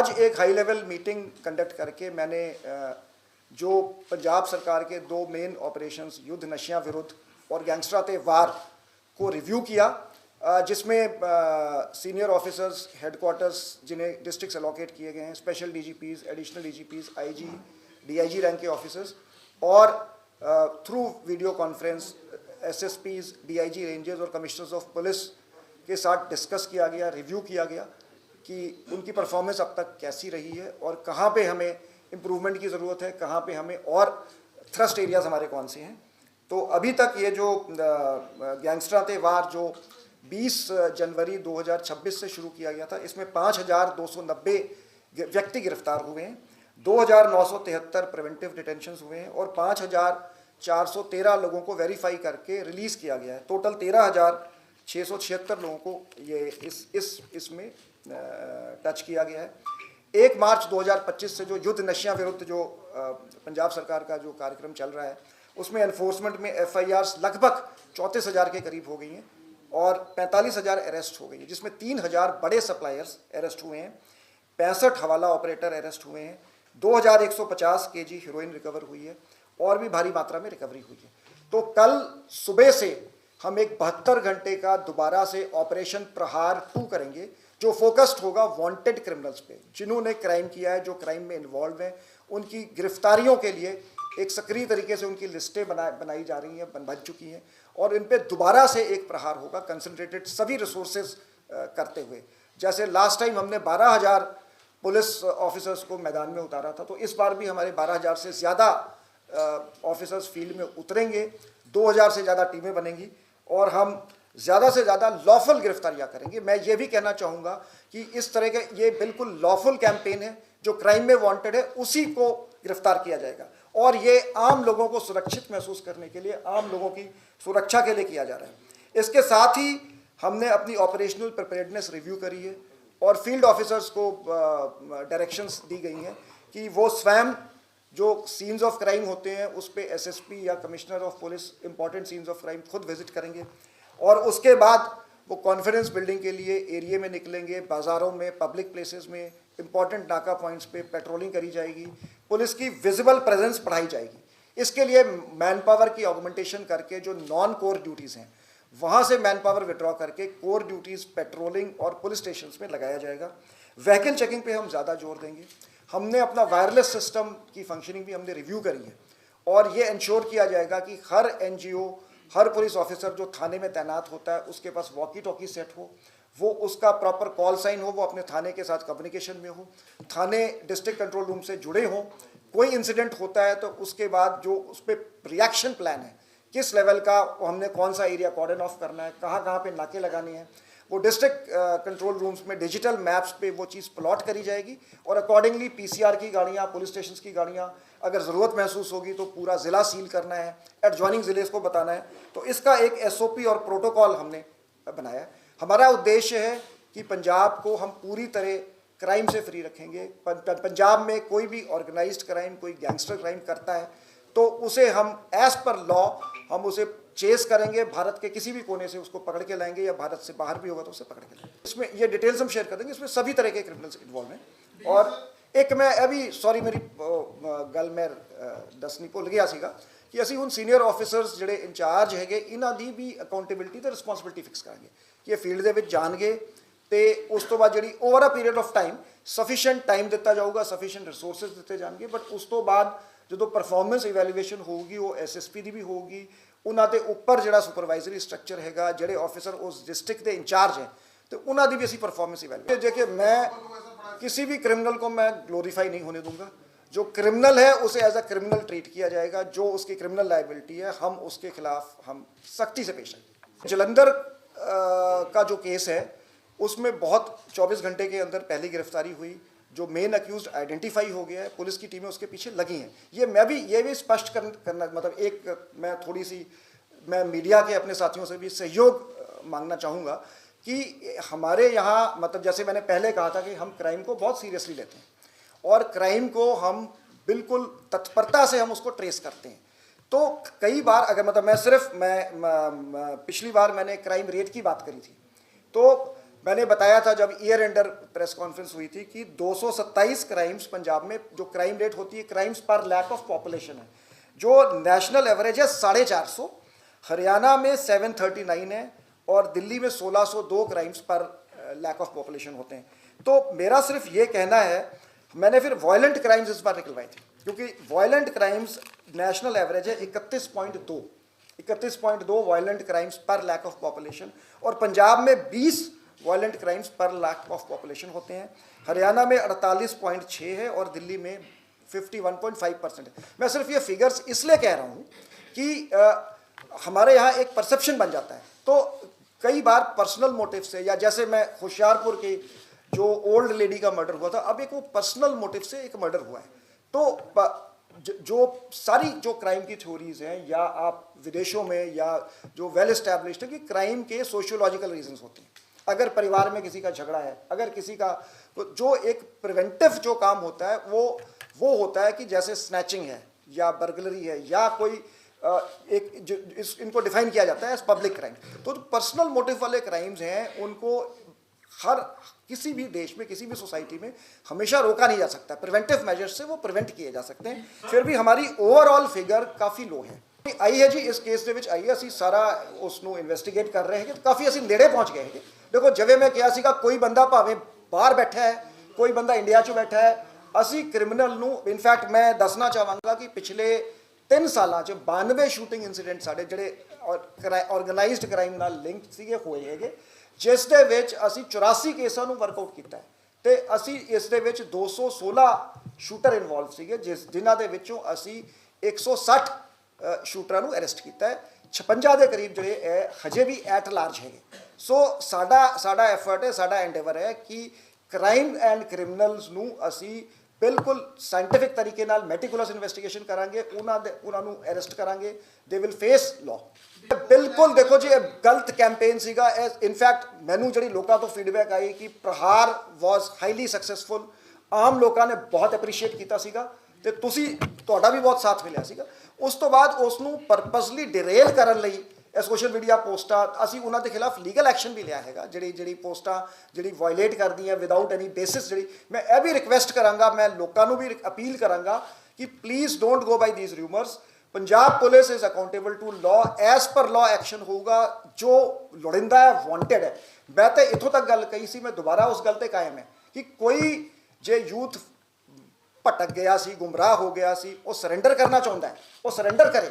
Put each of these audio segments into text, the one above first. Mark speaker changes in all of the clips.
Speaker 1: आज एक high level meeting conduct करके मैंने जो पंजाब सरकार के दो मेन ऑपरेशंस युद्ध नशियां विरुद्ध और गैंगस्टर ते वार को रिव्यू किया, जिसमें सीनियर ऑफिसर्स हेडक्वार्टर्स जिन्हें डिस्ट्रिक्ट्स अलॉकेट किए गए हैं, special DGPs, additional DGPs, IG, DIG rank के ऑफिसर्स और through video conference SSPs, DIG ranges और कमिश्नर्स ऑफ पुलिस के साथ डिस्कस किया गया, रिव्यू किया गया कि उनकी परफॉर्मेंस अब तक कैसी रही है और कहाँ पे हमें इम्प्रूवमेंट की ज़रूरत है, कहाँ पे हमें और थ्रस्ट एरियाज़ हमारे कौन से हैं। तो अभी तक ये जो गैंगस्टर ते वार जो 20 जनवरी 2026 से शुरू किया गया था, इसमें 5290 व्यक्ति गिरफ्तार हुए हैं, 2973 प्रिवेंटिव डिटेंशंस हुए हैं और 5413 लोगों को वेरीफाई करके रिलीज़ किया गया है। टोटल 13676 लोगों को ये इसमें टच किया गया है। 1 मार्च 2025 से जो युद्ध नशियां विरुद्ध जो पंजाब सरकार का जो कार्यक्रम चल रहा है, उसमें एनफोर्समेंट में एफआईआर्स लगभग 34,000 के करीब हो गई हैं और 45,000 अरेस्ट हो गई हैं, जिसमें 3,000 बड़े सप्लायर्स अरेस्ट हुए हैं, 65 हवाला ऑपरेटर अरेस्ट हुए हैं, 2,150 केजी हीरोइन रिकवर हुई है और भी भारी मात्रा में रिकवरी हुई है। तो कल सुबह से हम एक 72 घंटे का दोबारा से ऑपरेशन प्रहार 2 करेंगे, जो फोकस्ड होगा वांटेड क्रिमिनल्स पे, जिन्होंने क्राइम किया है, जो क्राइम में इन्वॉल्व हैं, उनकी गिरफ्तारियों के लिए एक सक्रिय तरीके से उनकी लिस्टें बनाई जा रही हैं, बन चुकी हैं और इन पे दोबारा से एक प्रहार होगा कंसंट्रेटेड सभी रिसोर्सेज करते हुए। जैसे लास्ट टाइम हमने 12,000 पुलिस ऑफिसर्स को मैदान में उतारा था, तो इस बार भी हमारे 12,000 से ज़्यादा ऑफिसर्स फील्ड में उतरेंगे, 2,000 से ज़्यादा टीमें बनेंगी और हम ज़्यादा से ज़्यादा लॉफुल गिरफ्तारियाँ करेंगे। मैं ये भी कहना चाहूँगा कि इस तरह के ये बिल्कुल लॉफुल कैंपेन है, जो क्राइम में वांटेड है उसी को गिरफ्तार किया जाएगा और ये आम लोगों को सुरक्षित महसूस करने के लिए, आम लोगों की सुरक्षा के लिए किया जा रहा है। इसके साथ ही हमने अपनी ऑपरेशनल प्रिपेयर्डनेस रिव्यू करी है और फील्ड ऑफिसर्स को डायरेक्शंस दी गई हैं कि वो स्वयं जो सीन्स ऑफ क्राइम होते हैं उस पर एसएसपी या commissioner of police important scenes of crime खुद विजिट करेंगे और उसके बाद वो कॉन्फिडेंस बिल्डिंग के लिए एरिया में निकलेंगे, बाज़ारों में, पब्लिक प्लेसेस में, इंपॉर्टेंट नाका पॉइंट्स पे पेट्रोलिंग करी जाएगी, पुलिस की विजिबल प्रेजेंस बढ़ाई जाएगी। इसके लिए मैन पावर की ऑगमेंटेशन करके जो नॉन कोर ड्यूटीज़ हैं वहाँ से मैन पावर विड्रॉ करके कोर ड्यूटीज़ पेट्रोलिंग और पुलिस स्टेशन में लगाया जाएगा। व्हीकल चेकिंग पे हम ज़्यादा जोर देंगे। हमने अपना वायरलेस सिस्टम की फंक्शनिंग भी हमने रिव्यू करी है और ये इंश्योर किया जाएगा कि हर एनजीओ, हर पुलिस ऑफिसर जो थाने में तैनात होता है उसके पास वॉकी टॉकी सेट हो, वो उसका प्रॉपर कॉल साइन हो, वो अपने थाने के साथ कम्युनिकेशन में हो, थाने डिस्ट्रिक्ट कंट्रोल रूम से जुड़े हों। कोई इंसिडेंट होता है तो उसके बाद जो उस पर रिएक्शन प्लान है, किस लेवल का हमने कौन सा एरिया कॉर्डन ऑफ करना है, कहाँ कहाँ पे नाके लगाने हैं, वो डिस्ट्रिक्ट कंट्रोल रूम्स में डिजिटल मैप्स पे वो चीज़ प्लॉट करी जाएगी और अकॉर्डिंगली पीसीआर की गाड़ियाँ, पुलिस स्टेशन की गाड़ियाँ, अगर ज़रूरत महसूस होगी तो पूरा ज़िला सील करना है, एडजॉइनिंग ज़िले को बताना है। तो इसका एक एसओपी और प्रोटोकॉल हमने बनाया है। हमारा उद्देश्य है कि पंजाब को हम पूरी तरह क्राइम से फ्री रखेंगे। पंजाब में कोई भी ऑर्गेनाइज्ड क्राइम, कोई गैंगस्टर क्राइम करता है तो उसे हम एज पर लॉ हम उसे चेस करेंगे, भारत के किसी भी कोने से उसको पकड़ के लाएंगे या भारत से बाहर भी होगा तो उसे पकड़ के लाएंगे। इसमें ये डिटेल्स हम शेयर कर देंगे, इसमें सभी तरह के क्रिमिनल्स इन्वॉल्व हैं। और एक मैं अभी सॉरी मेरी गल मैं दसनी भुल गया सीगा कि ਅਸੀਂ ਹੁਣ ਸੀਨੀਅਰ ਆਫਿਸਰਸ ਜਿਹੜੇ ਇੰਚਾਰਜ ਹੈਗੇ ਇਹਨਾਂ ਦੀ ਵੀ ਅਕਾਊਂਟੇਬਿਲਟੀ ਤੇ ਰਿਸਪੌਂਸਿਬਿਲਟੀ ਫਿਕਸ ਕਰਾਂਗੇ ਕਿ ਇਹ ਫੀਲਡ ਦੇ ਵਿੱਚ ਜਾਣਗੇ ਤੇ ਉਸ ਤੋਂ ਬਾਅਦ ਜਿਹੜੀ over a period of time sufficient time ਦਿੱਤਾ ਜਾਊਗਾ, ਸਫੀਸ਼ੀਐਂਟ ਰਿਸੋਰਸਿਸ ਦਿੱਤੇ ਜਾਣਗੇ, ਬਟ ਉਸ ਤੋਂ ਬਾਅਦ ਜਦੋਂ ਪਰਫਾਰਮੈਂਸ ਇਵੈਲੂਏਸ਼ਨ ਹੋਊਗੀ ਉਹ ਐਸਐਸਪੀ ਦੀ ਵੀ ਹੋਊਗੀ, ਉਹਨਾਂ ਦੇ ਉੱਪਰ ਜਿਹੜਾ ਸੁਪਰਵਾਈਜ਼ਰੀ ਸਟਰਕਚਰ ਹੈਗਾ, ਜਿਹੜੇ ਆਫਿਸਰ ਉਸ ਡਿਸਟ੍ਰਿਕਟ ਦੇ ਇੰਚਾਰਜ ਹੈ तो उन्हों की भी असी परफॉर्मेंस इवैल्यूएट। देखिए मैं किसी भी क्रिमिनल को मैं ग्लोरीफाई नहीं होने दूंगा। जो क्रिमिनल है उसे एज अ क्रिमिनल ट्रीट किया जाएगा, जो उसकी क्रिमिनल लाइबिलिटी है हम उसके खिलाफ हम सख्ती से पेश आएंगे। जलंधर का जो केस है उसमें बहुत 24 घंटे के अंदर पहली गिरफ्तारी हुई, जो मेन अक्यूज आइडेंटिफाई हो गया है, पुलिस की टीमें उसके पीछे लगी हैं। ये भी स्पष्ट करना मतलब एक मैं थोड़ी सी मैं मीडिया के अपने साथियों से भी सहयोग मांगना चाहूँगा कि हमारे यहाँ मतलब जैसे मैंने पहले कहा था कि हम क्राइम को बहुत सीरियसली लेते हैं और क्राइम को हम बिल्कुल तत्परता से हम उसको ट्रेस करते हैं। तो कई बार अगर मतलब मैं पिछली बार मैंने क्राइम रेट की बात करी थी, तो मैंने बताया था जब ईयर एंडर प्रेस कॉन्फ्रेंस हुई थी कि 227 क्राइम्स पंजाब में, जो क्राइम रेट होती है क्राइम्स पर लैक ऑफ पॉपुलेशन है, जो नेशनल एवरेज है 450, हरियाणा में 739 है और दिल्ली में 1602 क्राइम्स पर लैक ऑफ पॉपुलेशन होते हैं। तो मेरा सिर्फ ये कहना है, मैंने फिर वायलेंट क्राइम्स इस बार निकलवाई थी, क्योंकि वायलेंट क्राइम्स नेशनल एवरेज है 31.2 वायलेंट क्राइम्स पर लैक ऑफ पॉपुलेशन, और पंजाब में 20 वायलेंट क्राइम्स पर लैक ऑफ पॉपुलेशन होते हैं। हरियाणा में 48.6 है और दिल्ली में 51.5% है। मैं सिर्फ ये फिगर्स इसलिए कह रहा हूँ कि हमारे यहाँ एक परसेप्शन बन जाता है, तो कई बार पर्सनल मोटिव से, या जैसे मैं होशियारपुर की जो ओल्ड लेडी का मर्डर हुआ था, अब एक वो पर्सनल मोटिव से एक मर्डर हुआ है। तो जो सारी जो क्राइम की थ्योरीज हैं, या आप विदेशों में या जो वेल एस्टैब्लिश्ड है कि क्राइम के सोशियोलॉजिकल रीजंस होते हैं। अगर परिवार में किसी का झगड़ा है, अगर किसी का, तो जो एक प्रिवेंटिव जो काम होता है वो होता है कि जैसे स्नैचिंग है या बर्गलरी है या कोई इनको डिफाइन किया जाता है एज पब्लिक क्राइम। तो पर्सनल मोटिव वाले क्राइम्स हैं, उनको हर किसी भी देश में, किसी भी सोसाइटी में हमेशा रोका नहीं जा सकता। प्रिवेंटिव मेजर्स से वो प्रिवेंट किए जा सकते हैं। फिर भी हमारी ओवरऑल फिगर काफ़ी लो है। आई है जी, इस केस ਦੇ ਵਿੱਚ आई है, ਅਸੀਂ ਸਾਰਾ ਉਸ ਨੂੰ ਇਨਵੈਸਟੀਗੇਟ ਕਰ ਰਹੇ ਹੈਗੇ, ਕਾਫੀ ਅਸੀਂ ਨੇੜੇ ਪਹੁੰਚ ਗਏ ਹੈਗੇ। ਦੇਖੋ, ਜਿਵੇਂ ਮੈਂ ਕਿਹਾ ਸੀਗਾ, ਕੋਈ ਬੰਦਾ ਭਾਵੇਂ ਬਾਹਰ ਬੈਠਾ ਹੈ, ਕੋਈ ਬੰਦਾ ਇੰਡੀਆ 'ਚ ਬੈਠਾ ਹੈ, ਅਸੀਂ ਕ੍ਰਿਮੀਨਲ ਨੂੰ, ਇਨਫੈਕਟ ਮੈਂ ਦੱਸਣਾ ਚਾਹਾਂਗਾ ਕਿ ਪਿਛਲੇ 3 ਸਾਲਾਂ 'ਚ 92 ਸ਼ੂਟਿੰਗ ਇਨਸੀਡੈਂਟ ਸਾਡੇ ਜਿਹੜੇ ਆਰਗੇਨਾਈਜ਼ਡ ਕ੍ਰਾਈਮ ਨਾਲ ਲਿੰਕ ਸੀਗੇ ਹੋਏ ਹੈਗੇ, ਜਿਸ ਦੇ ਵਿੱਚ ਅਸੀਂ 84 ਕੇਸਾਂ ਨੂੰ ਵਰਕਆਊਟ ਕੀਤਾ ਹੈ, ਤੇ ਅਸੀਂ ਇਸ ਦੇ ਵਿੱਚ 216 ਸ਼ੂਟਰ ਇਨਵੋਲਵ ਸੀਗੇ, ਜਿਨ੍ਹਾਂ ਦੇ ਵਿੱਚੋਂ ਅਸੀਂ 160 ਸ਼ੂਟਰਾਂ ਨੂੰ ਅਰੈਸਟ ਕੀਤਾ ਹੈ। 56 ਦੇ ਕਰੀਬ ਜਿਹੜੇ ਇਹ ਹਜੇ ਵੀ ਐਟ ਲਾਰਜ ਹੈਗੇ। ਸੋ ਸਾਡਾ ਐਫਰਟ ਹੈ, ਸਾਡਾ ਐਂਡੇਵਰ ਹੈ ਕਿ ਕ੍ਰਾਈਮ ਐਂਡ ਕ੍ਰਿਮੀਨਲਸ ਨੂੰ ਅਸੀਂ ਬਿਲਕੁਲ ਸਾਇੰਟੀਫਿਕ ਤਰੀਕੇ ਨਾਲ ਮੈਟੀਕੂਲਸ ਇਨਵੈਸਟੀਗੇਸ਼ਨ ਕਰਾਂਗੇ, ਉਹਨਾਂ ਨੂੰ ਅਰੈਸਟ ਕਰਾਂਗੇ। They will face law. ਬਿਲਕੁਲ ਦੇਖੋ ਜੀ, ਇਹ ਗਲਤ ਕੈਂਪੇਨ ਸੀਗਾ। ਇਨਫੈਕਟ ਮੈਨੂੰ ਜਿਹੜੀ ਲੋਕਾਂ ਤੋਂ ਫੀਡਬੈਕ ਆਈ ਕਿ ਪ੍ਰਹਾਰ ਵਾਜ਼ ਹਾਈਲੀ ਸਕਸੈਸਫੁਲ, ਆਮ ਲੋਕਾਂ ਨੇ ਬਹੁਤ ਐਪਰੀਸ਼ੀਏਟ ਕੀਤਾ ਸੀਗਾ, ਤੇ ਤੁਹਾਡਾ ਵੀ ਬਹੁਤ ਸਾਥ ਮਿਲਿਆ ਸੀਗਾ। ਉਸ ਤੋਂ ਬਾਅਦ ਉਸ ਨੂੰ ਪਰਪਸਲੀ ਡਿਰੇਲ ਕਰਨ ਲਈ ਇਹ ਸੋਸ਼ਲ ਮੀਡੀਆ ਪੋਸਟਾਂ, ਅਸੀਂ ਉਹਨਾਂ ਦੇ ਖਿਲਾਫ ਲੀਗਲ ਐਕਸ਼ਨ ਵੀ ਲਿਆ ਹੈਗਾ। ਜਿਹੜੀ ਪੋਸਟਾਂ ਜਿਹੜੀ ਵਾਇਲੇਟ ਕਰਦੀਆਂ ਵਿਦਆਊਟ ਐਨੀ ਬੇਸਿਸ, ਜਿਹੜੀ ਮੈਂ ਇਹ ਵੀ ਰਿਕੁਐਸਟ ਕਰਾਂਗਾ, ਮੈਂ ਲੋਕਾਂ ਨੂੰ ਵੀ ਅਪੀਲ ਕਰਾਂਗਾ ਕਿ please don't go by these rumours. Punjab police is accountable to law, as per law action ਹੋਊਗਾ। ਜੋ ਲੋੜਿੰਦਾ ਹੈ, ਵਾਂਟਡ ਹੈ। ਮੈਂ ਤਾਂ ਇੱਥੋਂ ਤੱਕ ਗੱਲ ਕਹੀ ਸੀ, ਮੈਂ ਦੁਬਾਰਾ ਉਸ ਗੱਲ 'ਤੇ ਕਾਇਮ ਹੈ ਕਿ ਕੋਈ ਜੇ ਯੂਥ ਭਟਕ ਗਿਆ ਸੀ, ਗੁੰਮਰਾਹ ਹੋ ਗਿਆ ਸੀ, ਉਹ ਸਰੈਂਡਰ ਕਰਨਾ ਚਾਹੁੰਦਾ ਹੈ, ਉਹ ਸਰੈਂਡਰ ਕਰੇ।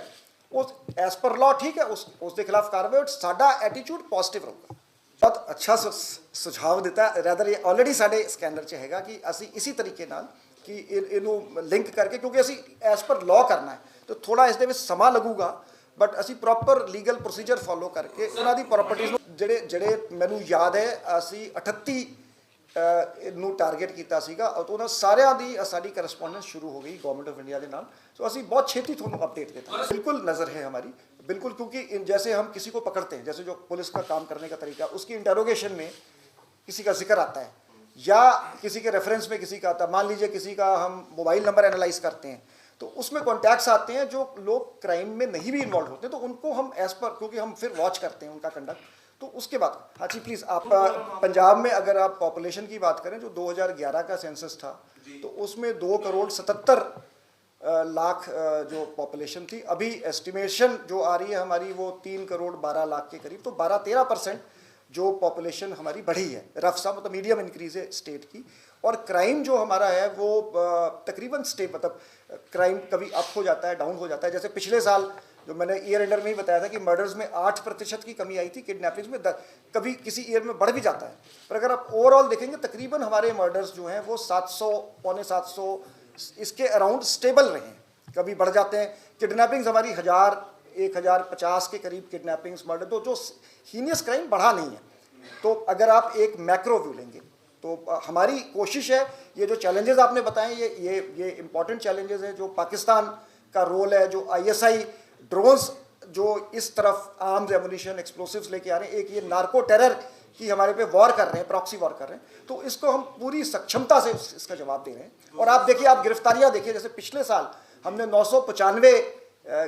Speaker 1: ਉਹ ਐਸ ਪਰ ਲਾਅ ਠੀਕ ਹੈ, ਉਸ ਦੇ ਖਿਲਾਫ ਕਾਰਵਾਈ। ਸਾਡਾ ਐਟੀਟਿਊਡ ਪੋਜ਼ਿਟਿਵ ਰਹੂਗਾ। ਬਹੁਤ ਅੱਛਾ ਸੁਝਾਅ ਦਿੱਤਾ। ਰੈਦਰ ਇਹ ਆਲਰੇਡੀ ਸਾਡੇ ਸਕੈਨਰ 'ਚ ਹੈਗਾ ਕਿ ਅਸੀਂ ਇਸੇ ਤਰੀਕੇ ਨਾਲ ਕਿ ਇਹਨੂੰ ਲਿੰਕ ਕਰਕੇ, ਕਿਉਂਕਿ ਅਸੀਂ ਐਸ ਪਰ ਲਾਅ ਕਰਨਾ ਹੈ, ਤਾਂ ਥੋੜ੍ਹਾ ਇਸ ਦੇ ਵਿੱਚ ਸਮਾਂ ਲੱਗੂਗਾ, ਬਟ ਅਸੀਂ ਪ੍ਰੋਪਰ ਲੀਗਲ ਪ੍ਰੋਸੀਜਰ ਫੋਲੋ ਕਰਕੇ ਉਹਨਾਂ ਦੀ ਪ੍ਰੋਪਰਟੀਜ਼ ਨੂੰ, ਜਿਹੜੇ ਮੈਨੂੰ ਯਾਦ ਹੈ ਅਸੀਂ 38 ਨੂੰ ਟਾਰਗੇਟ ਕੀਤਾ ਸੀਗਾ, ਉਹਨਾਂ ਸਾਰਿਆਂ ਦੀ ਸਾਡੀ ਕਰਸਪੋਂਡੈਂਸ शुरू हो गई गवर्नमेंट ऑफ इंडिया के नाम। तो ਅਸੀਂ बहुत छेती थोड़ा अपडेट देते हैं। बिल्कुल नज़र है हमारी, बिल्कुल, क्योंकि जैसे हम किसी को पकड़ते हैं, जैसे जो पुलिस का काम करने का तरीका, उसकी इंटरोगेशन में किसी का जिक्र आता है या किसी के रेफरेंस में किसी का आता है। मान लीजिए किसी का हम मोबाइल नंबर एनालाइज करते हैं, तो उसमें कॉन्टैक्ट्स आते हैं जो लोग क्राइम में नहीं भी इन्वॉल्व होते हैं, तो उनको हम एज पर, क्योंकि हम फिर वॉच करते हैं उनका कंडक्ट। तो उसके बाद हाँ जी प्लीज़, आप पंजाब में अगर आप पॉपुलेशन की बात करें, जो 2011 का सेंसस था, तो उसमें 2.77 लाख जो पॉपुलेशन थी। अभी एस्टिमेशन जो आ रही है हमारी, वो 3.12 के करीब, तो 12-13% जो पॉपुलेशन हमारी बढ़ी है। रफ सा मतलब मीडियम इंक्रीज है स्टेट की। और क्राइम जो हमारा है वो तकरीबन स्टेट, मतलब क्राइम कभी अप हो जाता है, डाउन हो जाता है। जैसे पिछले साल जो मैंने ईयर एंडर में ही बताया था कि मर्डर्स में 8% की कमी आई थी, किडनैपिंग्स में कभी किसी ईयर में बढ़ भी जाता है। पर अगर आप ओवरऑल देखेंगे, तकरीबन हमारे मर्डर्स जो हैं वो 700, पौने 700 इसके अराउंड स्टेबल रहे हैं, कभी बढ़ जाते हैं। किडनैपिंग्स हमारी 1000-1050 के करीब किडनैपिंग्स, मर्डर, तो जो हीनियस क्राइम बढ़ा नहीं है। तो अगर आप एक मैक्रो व्यू लेंगे, तो हमारी कोशिश है, ये जो चैलेंजेस आपने बताए, ये इंपॉर्टेंट चैलेंजेस हैं। जो पाकिस्तान का रोल है, जो ISI ड्रोन्स जो इस तरफ आर्म्स, एमुनिशन, एक्सप्लोसिव्स लेके आ रहे हैं, एक ये नार्को टेरर की हमारे पे वॉर कर रहे हैं, प्रॉक्सी वॉर कर रहे हैं, तो इसको हम पूरी सक्षमता से इसका जवाब दे रहे हैं। और आप देखिए, आप गिरफ्तारियां देखिए, जैसे पिछले साल हमने 995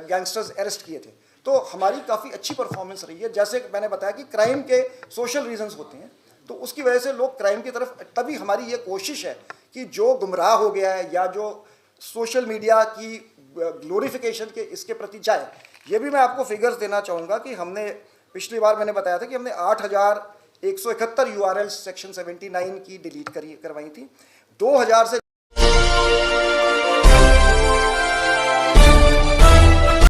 Speaker 1: गैंगस्टर्स अरेस्ट किए थे, तो हमारी काफ़ी अच्छी परफॉर्मेंस रही है। जैसे मैंने बताया कि क्राइम के सोशल रीजंस होते हैं, तो तो उसकी वजह से लोग क्राइम की तरफ, तभी हमारी ये कोशिश है कि जो गुमराह हो गया है या जो सोशल मीडिया की ग्लोरिफिकेशन के इसके प्रति जाए। ये भी मैं आपको फिगर्स देना चाहूँगा कि हमने पिछली बार मैंने बताया था कि हमने 8,171 URLs सेक्शन 79 की डिलीट करवाई थी। 2,000 से